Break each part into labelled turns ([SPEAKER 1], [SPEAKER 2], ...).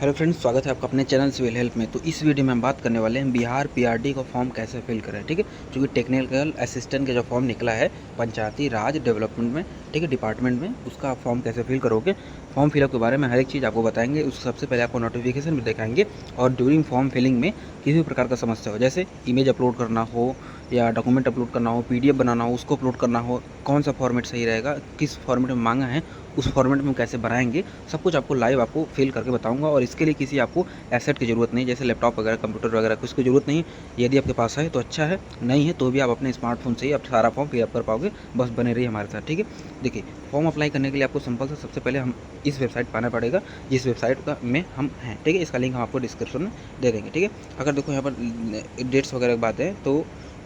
[SPEAKER 1] Hello friends, स्वागत है आपका अपने चैनल सिविल हेल्प में। तो इस वीडियो में हम बात करने वाले हैं बिहार पीआरडी का फॉर्म कैसे फिल करें। ठीक है, जो कि टेक्निकल असिस्टेंट का जो फॉर्म निकला है पंचायती राज डेवलपमेंट में, ठीक है, डिपार्टमेंट में, उसका आप फॉर्म कैसे फिल करोगे। फॉर्म फिलअप के बारे में हर एक चीज़ आपको बताएंगे। उस सबसे पहले आपको नोटिफिकेशन भी दिखाएंगे और ड्यूरिंग फॉर्म फिलिंग में किसी भी प्रकार का समस्या हो, जैसे इमेज अपलोड करना हो या डॉक्यूमेंट अपलोड करना हो, पीडीएफ बनाना हो, उसको अपलोड करना हो, कौन सा फॉर्मेट सही रहेगा, किस फॉर्मेट में मांगा है, उस फॉर्मेट में कैसे बनाएंगे, सब कुछ आपको लाइव आपको फिल करके बताऊंगा। और इसके लिए किसी आपको एसेट की ज़रूरत नहीं, जैसे लैपटॉप वगैरह, कंप्यूटर वगैरह की उसकी ज़रूरत नहीं। यदि आपके पास है तो अच्छा है, नहीं है तो भी आप अपने स्मार्टफोन से ही आप सारा फॉर्म फिलअप कर पाओगे। बस बने रहिए हमारे साथ। ठीक है, देखिए, फॉर्म अप्लाई करने के लिए आपको सिंपल से सबसे पहले हम इस वेबसाइट पर आना पड़ेगा, जिस वेबसाइट का में हम हैं। ठीक है, इसका लिंक हम आपको डिस्क्रिप्शन में दे देंगे। ठीक है, अगर देखो यहाँ पर डेट्स वगैरह की बात है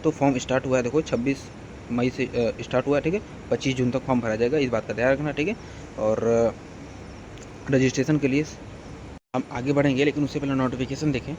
[SPEAKER 1] तो फॉर्म स्टार्ट हुआ है, देखो 26 मई से स्टार्ट हुआ है। ठीक है, 25 जून तक फॉर्म भरा जाएगा, इस बात का ध्यान रखना। ठीक है, और रजिस्ट्रेशन के लिए हम आगे बढ़ेंगे, लेकिन उससे पहले नोटिफिकेशन देखें।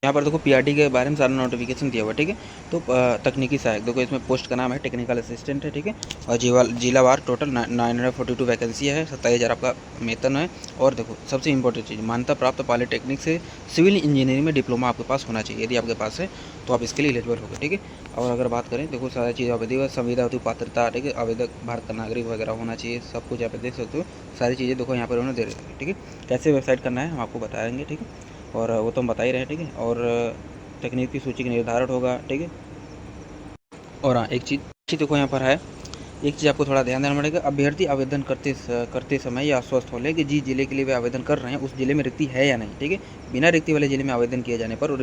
[SPEAKER 1] यहाँ पर देखो पीआरटी के बारे में सारा नोटिफिकेशन दिया हुआ है। ठीक है, तो तकनीकी सहायक देखो, इसमें पोस्ट का नाम है टेक्निकल असिस्टेंट है। ठीक है, और जिलावार टोटल 942 वैकेंसी है, 27,000 आपका वेतन है। और देखो सबसे इंपॉर्टेंट चीज़, मान्यता प्राप्त पॉलिटेक्निक से सिविल इंजीनियरिंग में डिप्लोमा आपके पास होना चाहिए। यदि आपके पास है तो आप इसके लिए एलिजिबल होगे। ठीक है, और अगर बात करें, देखो सारी चीज़ आप संविदा पात्रता, ठीक है, आवेदक भारत का नागरिक वगैरह होना चाहिए, सब कुछ यहाँ पे देख सकते हो। सारी चीज़ें देखो यहाँ पर उन्होंने दे रहे हैं। ठीक है, कैसे वेबसाइट करना है हम आपको बताएंगे। ठीक है, और वो तो हम बता ही रहे हैं। ठीक है, और तकनीक की सूची का निर्धारण होगा। ठीक है, और हाँ, एक चीज़ देखो यहाँ पर है, एक चीज़ आपको थोड़ा ध्यान देना पड़ेगा। अभ्यर्थी आवेदन करते समय यह आश्वस्त हो ले कि जिस जिले के लिए वे आवेदन कर रहे हैं उस जिले में रिक्ति है या नहीं। ठीक है, बिना रिक्ति वाले जिले में आवेदन किए जाने पर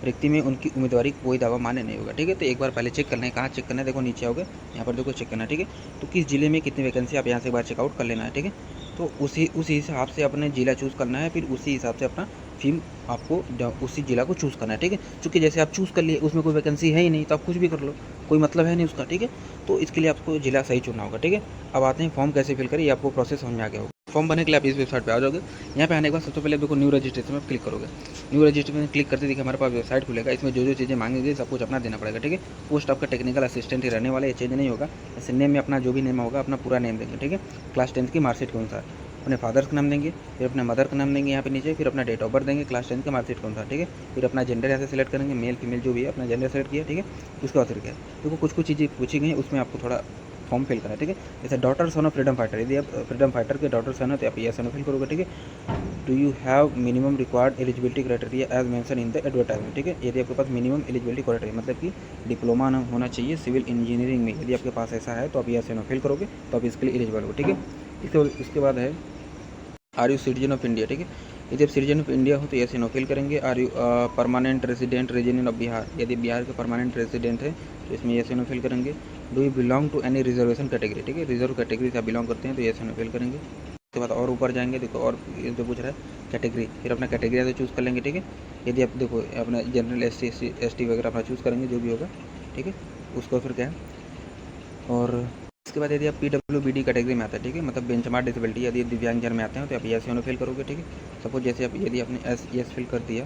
[SPEAKER 1] रिक्ति में उनकी उम्मीदवारी कोई दावा मान्य नहीं होगा। ठीक है, तो एक बार पहले चेक करना है, कहाँ चेक करना है, देखो नीचे आओगे, यहाँ पर देखो चेक करना है। ठीक है, तो किस जिले में कितनी वैकेंसी, आप यहाँ से एक बार चेकआउट कर लेना है। ठीक है, तो उसी हिसाब से अपने जिला चूज़ करना है, फिर उसी हिसाब से अपना फीम आपको उसी जिला को चूज़ करना है। ठीक है, चूँकि जैसे आप चूज़ कर लिए उसमें कोई वैकेंसी है ही नहीं, तो आप कुछ भी कर लो, कोई मतलब है नहीं उसका। ठीक है, तो इसके लिए आपको जिला सही चुनना होगा। ठीक है, अब आते हैं फॉर्म कैसे फिल करें, ये आपको प्रोसेस समझ में आ गया होगा। फॉर्म भरने के लिए आप इस वेबसाइट पे आ जाओगे। यहाँ पे आने के बाद सबसे पहले देखो न्यू रजिस्ट्रेशन में क्लिक करोगे। न्यू रजिस्ट्रेशन में क्लिक करते देखिए हमारे पास वेबसाइट खुलेगा। इसमें जो जो चीज़ें मांगेंगे सब कुछ अपना देना पड़ेगा। ठीक है, पोस्ट आपका टेक्निकल असिस्टेंट ही रहने वाला, ये चेंज नहीं होगा। जैसे नेम में अपना जो भी नेम होगा अपना पूरा नेम देंगे। ठीक है, क्लास 10 की मार्कशीट के अनुसार अपने फादर्स का नाम देंगे, फिर अपने मदर का नाम देंगे यहाँ पे नीचे, फिर अपना डेट ऑफ बर्थ देंगे क्लास 10 के मार्कशीट के अनुसार। ठीक है, फिर अपना जेंडर यहाँ से सिलेक्ट करेंगे, मेल फीमेल जो भी है अपना जेंडर सेलेक्ट किया। ठीक है, उसके बाद फिर क्या है, देखो कुछ चीज़ें पूछी गई हैं, उसमें आपको थोड़ा फॉर्म फिल करना है। ठीक है, जैसे daughter son of freedom fighter, यदि आप फ्रीडम फाइटर के डॉटर सन हो तो आप यस नो फिल करोगे। ठीक है, do you have minimum required eligibility criteria as mention in the advertisement. ठीक है, यदि आपके पास मिनिमम एलिजिबिलिटी क्राइटेरिया मतलब कि डिप्लोमा होना चाहिए सिविल इंजीनियरिंग में, यदि आपके पास ऐसा है तो आप यस नो फिल करोगे, तो आप इसके लिए एलिजिबल हो। ठीक है, इसके बाद है are you citizen of India. ठीक है, यदि आप सिटीजन ऑफ इंडिया हो तो यस नो फिल करेंगे। Are you permanent resident region of Bihar, यदि बिहार के परमानेंट रेजिडेंट है तो इसमें यस नो फिल करेंगे। Do you belong to any reservation category, ठीक है, रिजर्व कैटेगरी से आप बिलोंग करते हैं तो यस नो फिल करेंगे। उसके बाद और ऊपर जाएंगे, देखो और ये जो पूछ रहा है कैटेगरी, फिर अपना कैटेगरी से चूज़ कर लेंगे। ठीक है, यदि आप देखो अपना जनरल एस टी वगैरह अपना चूज़ करेंगे जो भी होगा। ठीक है, उसको फिर क्या है, और इसके बाद यदि आप PWBD कैटेगरी में आते हैं, ठीक है, मतलब बेंचमार्क डिसेबिलिटी, यदि दिव्यांगजन में आते हैं तो आप यस नो फिल करोगे। ठीक है, सपोज जैसे आप यदि आपने यस फिल कर दिया,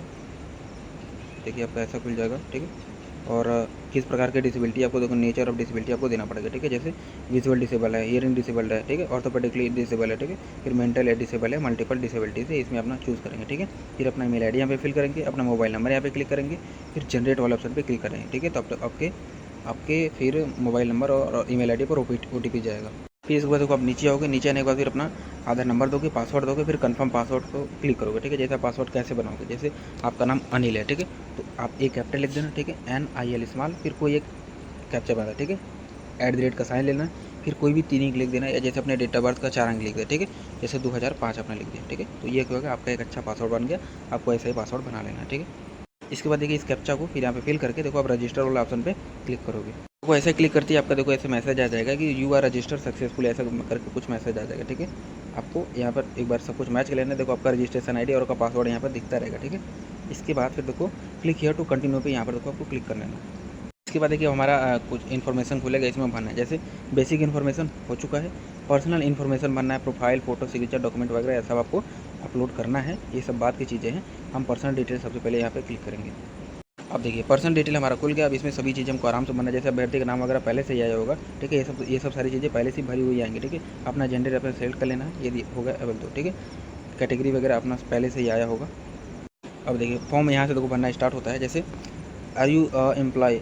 [SPEAKER 1] देखिए आपका ऐसा खुल जाएगा। ठीक है, और किस प्रकार की डिसेबिलिटी आपको, देखो नेचर ऑफ डिसेबिलिटी आपको देना पड़ेगा। ठीक है, जैसे विजुअल डिसेबल है, हियरिंग डिसेबल्ड है, ठीक है, ऑर्थोपेडिकली डिसेबल है, ठीक है, फिर मेंटल डिसेबल है, मल्टीपल डिसेबिलिटीज है, इसमें अपना चूज़ करेंगे। ठीक है, फिर अपना ईमेल आईडी यहाँ पे फिल करेंगे, अपना मोबाइल नंबर यहाँ पे क्लिक करेंगे, फिर जनरेट वाला ऑप्शन पे क्लिक करेंगे। ठीक है, तो आपके फिर मोबाइल नंबर और ईमेल आईडी पर OTP जाएगा। फिर इसके बाद देखो आप नीचे आओगे, नीचे आने के बाद फिर अपना आधार नंबर दोगे, पासवर्ड दोगे, फिर कंफर्म पासवर्ड को क्लिक करोगे। ठीक है, जैसे पासवर्ड कैसे बनाओगे, जैसे आपका नाम अनिल है, ठीक है, तो आप एक कैपिटल लिख देना। ठीक है, NIL स्मॉल, फिर कोई एक कैप्चा बना, ठीक है, @ का साइन लेना, फिर कोई भी 3 अंक लिख देना, या जैसे अपने डेट ऑफ बर्थ का 4 अंक लिख दे। ठीक है, जैसे 2005 आपने लिख दिया। ठीक है, तो ये क्या होगा, आपका एक अच्छा पासवर्ड बन गया, आपको ऐसा ही पासवर्ड बना लेना। ठीक है, इसके बाद देखिए इस कैप्चा को फिर यहाँ पे फिल करके देखो आप रजिस्टर वाला ऑप्शन पे क्लिक करोगे। वो ऐसे क्लिक करती है आपका देखो ऐसे मैसेज आ जाएगा कि यू आर रजिस्टर सक्सेसफुल, ऐसा करके कुछ मैसेज आ जाएगा। ठीक है, आपको यहाँ पर एक बार सब कुछ मैच कर लेना, देखो आपका रजिस्ट्रेशन आईडी और आपका पासवर्ड यहाँ पर दिखता रहेगा। ठीक है, इसके बाद फिर देखो क्लिक हियर टू कंटिन्यू पे यहाँ पर देखो आपको क्लिक करना है। इसके बाद देखिए हमारा कुछ इन्फॉर्मेशन खुलेगा, इसमें भरना है, जैसे बेसिक इन्फॉर्मेशन हो चुका है, पर्सनल इन्फॉर्मेशन भरना है, प्रोफाइल, फोटो, सिग्नेचर, डॉक्यूमेंट वगैरह सब आपको अपलोड करना है। ये सब बात की चीज़ें हैं। हम पर्सनल डिटेल सबसे पहले यहाँ पे क्लिक करेंगे। अब देखिए पर्सनल डिटेल हमारा खुल गया। अब इसमें सभी चीज़ें हमको आराम से भरना है, जैसे अभ्यर्थी का नाम वगैरह पहले से ही आया होगा। ठीक है, ये सब सारी चीज़ें पहले से ही भरी हुई आएंगी। ठीक है, अपना जेंडर अपना सेलेक्ट कर लेना है, यदि होगा अवेल तो। ठीक है, कैटेगरी वगैरह अपना पहले से ही आया होगा। अब देखिए फॉर्म यहाँ से देखो भरना स्टार्ट होता है। जैसे are you employ,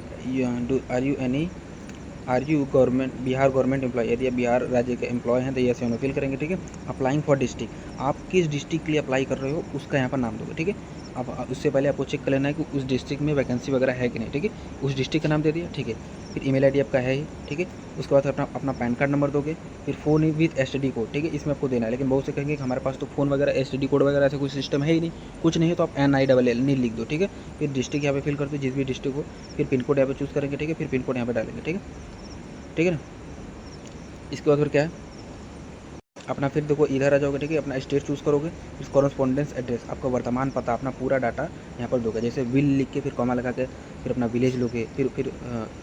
[SPEAKER 1] are you government, Bihar government employ, यदि आप बिहार राज्य के एम्प्लॉय हैं तो ये नो फिल करेंगे, ठीक है। अप्लाइंग फॉर डिस्ट्रिक्ट, आप किस डिस्ट्रिक्ट के लिए अप्लाई कर रहे हो उसका यहाँ पर नाम दोगे, ठीक है। अब उससे पहले आपको चेक कर लेना है कि उस डिस्ट्रिक्ट में वैकेंसी वगैरह है कि नहीं, ठीक है। उस डिस्ट्रिक्ट का नाम दे दिया, ठीक है। फिर ईमेल आईडी आपका है ही, ठीक है। उसके बाद अपना अपना पैन कार्ड नंबर दोगे। फिर फ़ोन विद एसटीडी कोड, ठीक है, इसमें आपको देना है। लेकिन बहुत से कहेंगे कि हमारे पास तो फ़ोन वगैरह एसटीडी कोड वगैरह ऐसा कोई सिस्टम है ही नहीं, कुछ नहीं है, तो आप NILL नहीं लिख दो, ठीक है। फिर डिस्ट्रिक्ट यहाँ पे फिल कर दो, जिस भी डिस्ट्रिक्ट हो। फिर पिन कोड यहाँ पे चूज़ करेंगे, ठीक है। फिर पिन कोड यहाँ पे डालेंगे, ठीक है, ठीक है ना। इसके बाद फिर क्या है, अपना फिर देखो इधर आ जाओगे, ठीक है। अपना स्टेट चूज़ करोगे। फिर कॉरेस्पॉन्डेंस एड्रेस, आपका वर्तमान पता, अपना पूरा डाटा यहाँ पर दोगे। जैसे विल लिख के फिर कॉमा लगा के फिर अपना विलेज लोगे। फिर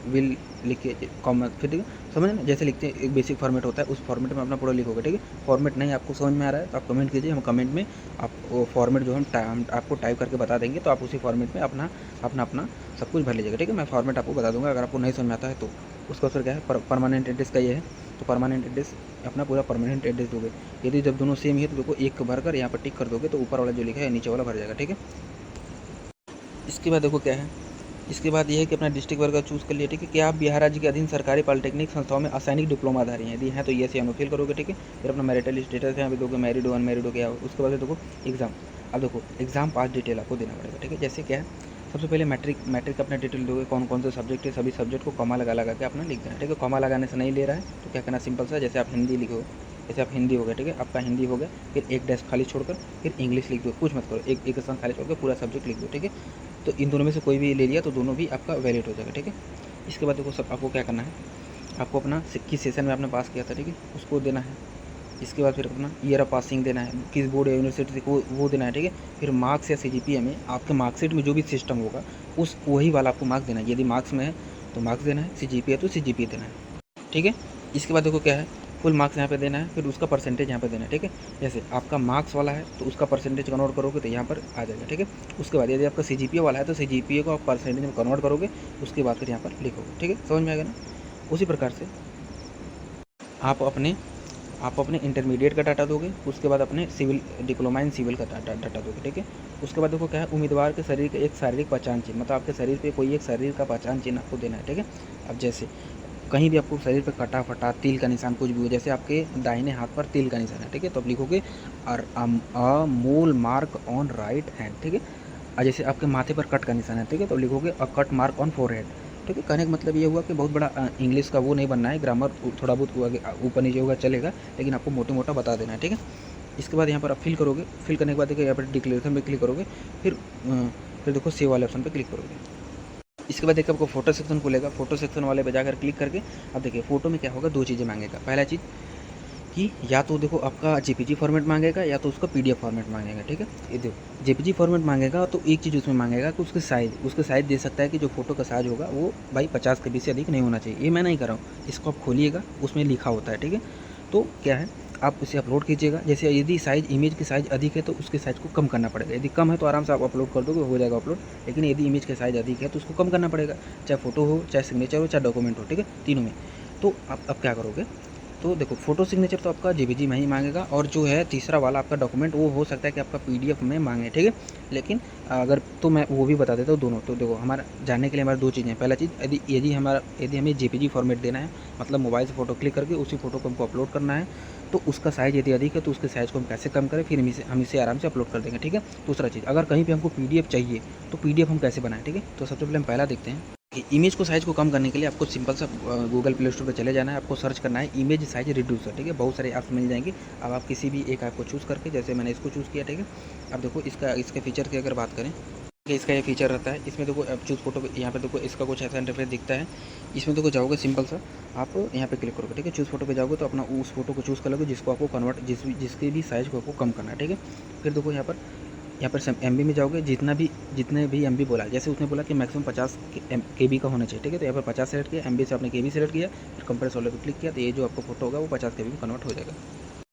[SPEAKER 1] विल लिख के कॉमा, फिर ठीक है, समझ ना, जैसे लिखते हैं एक बेसिक फॉर्मेट होता है, उस फॉर्मेट में अपना पूरा लिखोगे, ठीक है। फॉर्मेट नहीं आपको समझ में आ रहा है तो आप कमेंट कीजिए, हम कमेंट में आप वो फॉर्मेट जो हम आपको टाइप करके बता देंगे, तो आप उसी फॉर्मेट में अपना अपना अपना सब कुछ भर लीजिएगा, ठीक है। मैं फॉर्मेट आपको बता दूंगा, अगर आपको नहीं समझ में आता है तो। उसका फिर क्या है, परमानेंट एड्रेस का ये है, तो परमानेंट एड्रेस अपना पूरा परमानेंट एड्रेस दोगे। यदि जब दोनों सेम ही है तो देखो एक भर कर यहाँ पर टिक कर दोगे तो ऊपर वाला जो लिखा है नीचे वाला भर जाएगा, ठीक है। इसके बाद देखो क्या है, इसके बाद ये है कि अपना डिस्ट्रिक्ट वर्ग चूज़ कर लिया, ठीक है। कि आप बिहार राज्य के अधीन सरकारी पॉलिटेक्निक संस्थाओं में असैनिक डिप्लोमाधारी हैं, यदि हैं तो ये नो फिल करोगे, ठीक है। फिर अपना मैरिटल स्टेटस यहाँ पे दोगे, मैरिड हो अनमैरिड हो क्या। उसके बाद देखो एग्जाम, अब देखो एग्जाम पास डिटेल आपको देना पड़ेगा, ठीक है। जैसे क्या है, सबसे पहले मैट्रिक अपना डिटेल दोगे, कौन कौन से सब्जेक्ट है, सभी सब्जेक्ट को कॉमा लगा के अपना लिख देना, ठीक है। कॉमा लगाने से नहीं ले रहा है तो क्या करना, सिंपल सा, जैसे आप हिंदी लिखो, जैसे आप हिंदी हो गया, ठीक है, आपका हिंदी हो गया। फिर एक डैश खाली छोड़कर फिर इंग्लिश लिख दो, कुछ मत करो, एक स्थान खाली छोड़कर पूरा सब्जेक्ट लिख दो, ठीक है। तो इन दोनों में से कोई भी ले लिया तो दोनों भी आपका वैलिड हो जाएगा, ठीक है। इसके बाद देखो सब आपको क्या करना है, आपको अपना किस सेशन में आपने पास किया था, ठीक है, उसको देना है। इसके बाद फिर अपना ईयर ऑफ पासिंग देना है, किस बोर्ड या यूनिवर्सिटी को वो देना है, ठीक है। फिर मार्क्स या CGPA में आपके मार्कशीट में जो भी सिस्टम होगा उस वही वाला आपको मार्क्स देना है। यदि मार्क्स में है तो मार्क्स देना है, CGPA तो CGPA देना है, ठीक है। इसके बाद देखो क्या है, फुल मार्क्स यहाँ पे देना है, फिर उसका परसेंटेज यहाँ पे देना है, ठीक है। जैसे आपका मार्क्स वाला है तो उसका परसेंटेज कन्वर्ट करोगे तो यहाँ पर आ जाएगा, ठीक है। उसके बाद यदि आपका CGPA वाला है तो CGPA को आप परसेंटेज में कन्वर्ट करोगे, उसके बाद फिर यहाँ पर लिखोगे, ठीक है। समझ में आएगा ना। उसी प्रकार से आप अपने इंटरमीडिएट का डाटा दोगे, उसके बाद अपने सिविल डिप्लोमा इन सिविल का डाटा दोगे, ठीक है। उसके बाद देखो क्या है, उम्मीदवार के शरीर का एक शारीरिक पहचान चिन्ह, मतलब आपके शरीर पे कोई एक शरीर का पहचान चिन्ह आपको देना है, ठीक है। अब जैसे कहीं भी आपको शरीर पे कटा फटा तिल का निशान कुछ भी हो, जैसे आपके दाहिने हाथ पर तिल का निशान है, ठीक है, तो आप लिखोगे अ मोल मार्क ऑन राइट हैंड, ठीक है। और जैसे आपके माथे पर कट का निशान है, ठीक है, तो लिखोगे अ कट मार्क ऑन फोरहेड, ठीक है। कहने का मतलब ये हुआ कि बहुत बड़ा इंग्लिश का वो नहीं बनना है, ग्रामर थोड़ा बहुत ऊपर नीचे होगा चलेगा, लेकिन आपको मोटे मोटा बता देना है, ठीक है। इसके बाद यहाँ पर आप फिल करोगे, फिल करने के बाद देखिए यहाँ पर डिक्लेरेशन पे क्लिक करोगे, फिर देखो सेव वाले ऑप्शन पे क्लिक करोगे। इसके बाद देखिए आपको फोटो सेक्शन खुलेगा, फोटो सेक्शन वाले पे जाकर क्लिक करके अब देखिए फोटो में क्या होगा, दो चीज़ें मांगेगा। पहला चीज़ कि या तो देखो आपका JPG फॉर्मेट मांगेगा या तो उसका PDF फॉर्मेट मांगेगा, ठीक है। ये देखो JPG फॉर्मेट मांगेगा तो एक चीज़ उसमें मांगेगा कि उसके साइज़ दे सकता है कि जो फोटो का साइज़ होगा वो भाई 50 KB से अधिक नहीं होना चाहिए। ये मैं नहीं कर रहा हूँ, इसको आप खोलिएगा, उसमें लिखा होता है, ठीक है। तो क्या है, आप उसे अपलोड कीजिएगा। जैसे यदि साइज़ इमेज की साइज़ अधिक है तो उसके साइज़ को कम करना पड़ेगा, यदि कम है तो आराम से आप अपलोड कर दोगे, हो जाएगा अपलोड। लेकिन यदि इमेज का साइज़ अधिक है तो उसको कम करना पड़ेगा, चाहे फोटो हो, चाहे सिग्नेचर हो, चाहे डॉक्यूमेंट हो, ठीक है, तीनों में। तो आप अब क्या करोगे, तो देखो फोटो सिग्नेचर तो आपका JPG में ही मांगेगा, और जो है तीसरा वाला आपका डॉक्यूमेंट वो हो सकता है कि आपका PDF में मांगे, ठीक है। लेकिन अगर तो मैं वो भी बता देता हूँ दोनों। तो देखो हमारा जानने के लिए हमारे दो चीज़ें हैं। पहला चीज़, यदि हमें JPG फॉर्मेट देना है, मतलब मोबाइल से फ़ोटो क्लिक करके उसी फोटो को हमको अपलोड करना है, तो उसका साइज़ यदि अधिक है तो उसके साइज़ को हम कैसे कम करें, फिर हम इसे आराम से अपलोड कर देंगे, ठीक है। दूसरा चीज़, अगर कहीं पर हमको PDF चाहिए तो PDF हम कैसे बनाएं, ठीक है। तो सबसे पहले हम पहला देखते हैं कि इमेज को साइज़ को कम करने के लिए आपको सिंपल सा गूगल प्ले स्टोर पर चले जाना है, आपको सर्च करना है इमेज साइज रिड्यूसर, ठीक है। बहुत सारे ऐप्स मिल जाएंगे। अब आप किसी भी एक ऐप को चूज़ करके, जैसे मैंने इसको चूज़ किया, ठीक है। अब देखो इसके फीचर की अगर बात करें, कि इसका ये फीचर रहता है, इसमें देखो आप चूज़ फोटो, यहाँ पे देखो इसका कुछ ऐसा इंटरफेस दिखता है। इसमें देखो जाओगे सिंपल सा, आप यहाँ पे क्लिक करोगे, ठीक है। चूज़ फोटो पे जाओगे तो अपना उस फोटो को चूज़ कर लोगे जिसको आपको कन्वर्ट, जिसके भी साइज़ को आपको कम करना है, ठीक है। फिर देखो यहाँ पर MB में जाओगे, जितने भी MB बोला, जैसे उसने बोला कि मैक्सिमम 50 KB का होना चाहिए, ठीक है। तो यहाँ पर 50 सेलेक्ट किया, MB से आपने KB सेलेक्ट किया, फिर कंप्रेस वाले पर क्लिक किया, तो ये जो आपका फोटो होगा वो 50 KB में कन्वर्ट हो जाएगा,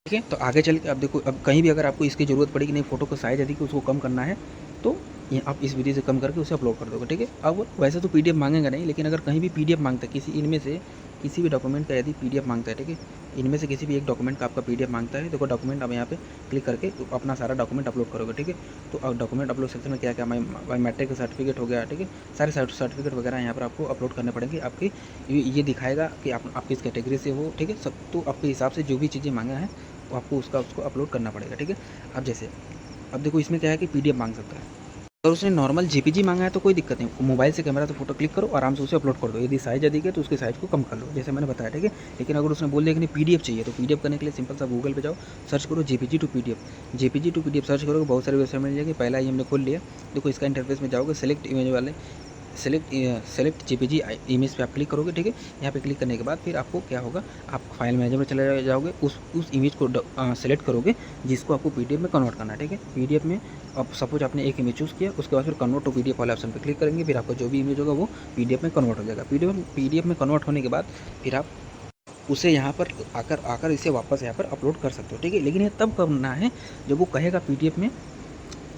[SPEAKER 1] ठीक है। तो आगे चल के अब देखो, अब कहीं भी अगर आपको इसकी ज़रूरत पड़ी कि नहीं फोटो का साइज़ यदि उसको कम करना है, तो ये आप इस विधि से कम करके उसे अपलोड कर दोगे, ठीक है। अब वैसे तो PDF मांगेगा नहीं, लेकिन अगर कहीं भी PDF मांगता है किसी इनमें से किसी भी डॉक्यूमेंट का यदि पीडीएफ मांगता है, ठीक है, इनमें से किसी भी एक डॉक्यूमेंट का आपका पीडीएफ मांगता है, देखो डॉक्यूमेंट आप यहाँ पे क्लिक करके अपना सारा डॉक्यूमेंट अपलोड करोगे, ठीक है। तो डॉक्यूमेंट अपलोड सेक्शन में क्या क्या बायोमेट्रिक का सर्टिफिकेट हो गया, ठीक है, सारे सर्टिफिकेट वगैरह यहाँ पर आपको अपलोड करने पड़ेंगे। आपकी ये दिखाएगा कि आप किस कैटेगरी से हो, ठीक है, सब तो आपके हिसाब से जो भी चीज़ें मांगा है वो आपको उसको अपलोड करना पड़ेगा, ठीक है। अब जैसे अब देखो इसमें क्या है कि पीडीएफ मांग सकता है, अगर उसने नॉर्मल जेपीजी मांगा है तो कोई दिक्कत नहीं, मोबाइल से कैमरा से फोटो क्लिक करो, आराम से उसे अपलोड कर दो। यदि साइज अधिक है तो उसके साइज को कम कर लो, जैसे मैंने बताया, ठीक है। लेकिन अगर उसने बोल दिया कि नहीं पीडीएफ चाहिए, तो पीडीएफ करने के लिए सिंपल सा गूगल पे जाओ, सर्च करो जेपीजी टू पीडीएफ सर्च करोगे, बहुत सारी वेबसाइट मिल जाएगी। पहला ही हमने खोल लिया, देखो इसका इंटरफेस में जाओगे, सेलेक्ट इमेज वाले सेलेक्ट जेपीजी इमेज पे आप क्लिक करोगे, ठीक है। यहाँ पे क्लिक करने के बाद फिर आपको क्या होगा, आप फाइल मैनेजर में चले जाओगे, उस इमेज को सेलेक्ट करोगे जिसको आपको पीडीएफ में कन्वर्ट करना है, ठीक है। पीडीएफ में अब सपोज आपने एक इमेज चूज़ किया, उसके बाद फिर कन्वर्ट टू पीडीएफ वाले ऑप्शन पे क्लिक करेंगे, फिर आपका जो भी इमेज होगा वो पीडीएफ में कन्वर्ट हो जाएगा। पीडीएफ में कन्वर्ट होने के बाद फिर आप उसे यहाँ पर आकर इसे वापस यहाँ पर अपलोड कर सकते हो, ठीक है। लेकिन ये तब करना है जब वो कहेगा पीडीएफ में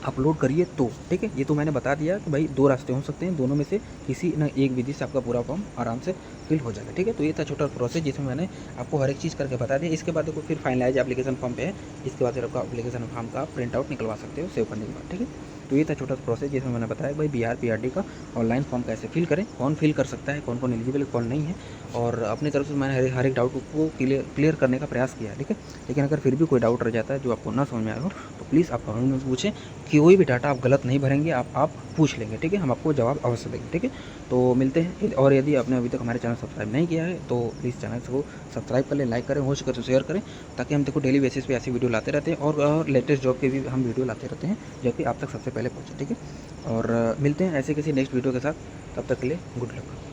[SPEAKER 1] अपलोड करिए तो, ठीक है। ये तो मैंने बता दिया कि भाई दो रास्ते हो सकते हैं, दोनों में से किसी न एक विधि से आपका पूरा फॉर्म आराम से फिल हो जाएगा, ठीक है। तो ये था छोटा प्रोसेस जिसमें मैंने आपको हर एक चीज़ करके बता दिया। इसके बाद देखो फिर फाइनलाइज एप्लीकेशन फॉर्म पे है, इसके बाद फिर आपका एप्लीकेशन फॉर्म का प्रिंट आउट निकलवा सकते हो सेव करने के बाद, ठीक है। तो ये था छोटा प्रोसेस जिसमें मैंने बताया भाई बिहार पीआरडी का ऑनलाइन फॉर्म कैसे फिल करें, कौन फिल कर सकता है, कौन कौन एलिजिबल कौन नहीं है, और अपनी तरफ से मैंने हर एक डाउट को क्लियर करने का प्रयास किया है, ठीक है। लेकिन अगर फिर भी कोई डाउट रह जाता है जो आपको ना समझ में आया हो तो प्लीज़ आप कमेंट में पूछें, कोई भी डाटा आप गलत नहीं भरेंगे, आप पूछ लेंगे, ठीक है, हम आपको जवाब अवश्य देंगे, ठीक है। तो मिलते हैं, और यदि आपने अभी तक हमारे चैनल सब्सक्राइब नहीं किया है तो प्लीज़ चैनल को सब्सक्राइब कर लें, लाइक करें, हो सके तो शेयर करें, ताकि हम देखो डेली बेसिस पे ऐसी वीडियो लाते रहते हैं, और लेटेस्ट जॉब के भी हम वीडियो लाते रहते हैं जो कि आप तक सबसे पहले पहुँचे, ठीक है। और मिलते हैं ऐसे किसी नेक्स्ट वीडियो के साथ, तब तक के लिए गुड लक।